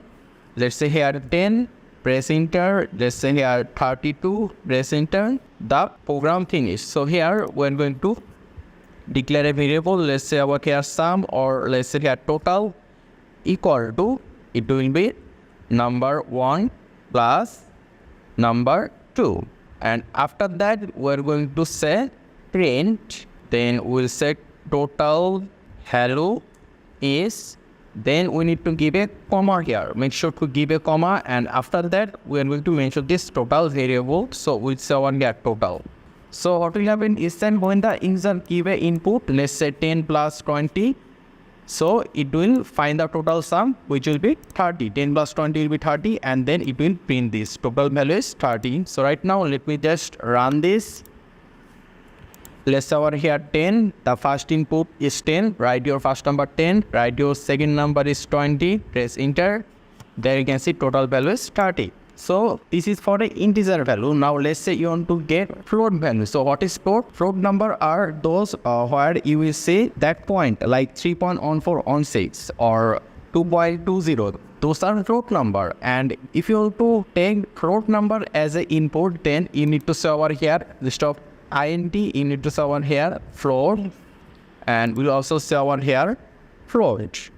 let's say here 10, press enter. Let's say here 32, press enter. The program finished. So here we're going to declare a variable. Let's say over here sum, or let's say here total equal to, it will be number 1 plus number 2. And after that, we're going to say print, then we'll say total hello is, then we need to give a comma here. Make sure to give a comma, and after that, we're going to mention this total variable. So we'll say one get total. So what will happen is then when the user give a input, let's say 10 plus 20, so it will find the total sum, which will be 30. 10 plus 20 will be 30, and then it will print this. Total value is 30. So right now, let me just run this. Let's say over here 10. The first input is 10. Write your first number 10. Write your second number is 20. Press enter. There you can see total value is 30. So this is for the integer value. Now let's say you want to get float value. So what is float? Float number are those where you will say that point like 3.1416 or 2.20. Those are float number. And if you want to take float number as an input, then you need to say over here list of int, you need to say over here float, and we'll also say over here float.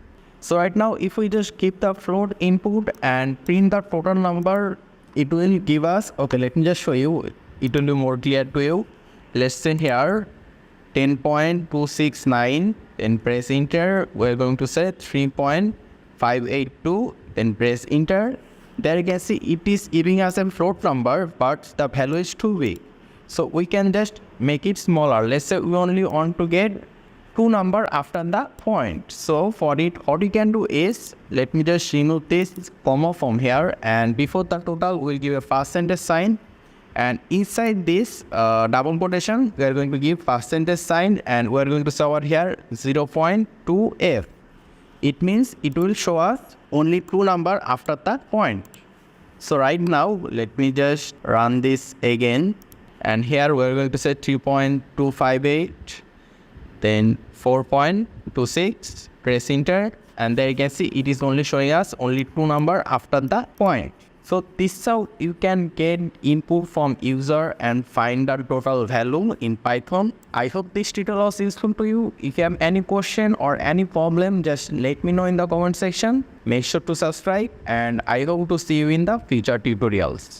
So right now, if we just keep the float input and print the total number, it will give us, okay, let me just show you, it will be more clear to you. Let's say here 10.269, then press enter. We're going to say 3.582, then press enter. There you can see it is giving us a float number, but the value is too big. So we can just make it smaller. Let's say we only want to get two number after the point. So for it, what you can do is, let me just remove this comma from here, and before the total, we'll give a percentage sign, and inside this double quotation, we are going to give percentage sign, and we are going to say over here 0.2f. It means it will show us only two number after that point. So right now, let me just run this again, and here we are going to say 3.258. then 4.26, press enter, and there you can see it is only showing us only two number after the point. So this is how you can get input from user and find the total value in Python. I hope this tutorial was useful to you. If you have any question or any problem, just let me know in the comment section. Make sure to subscribe, and I hope to see you in the future tutorials.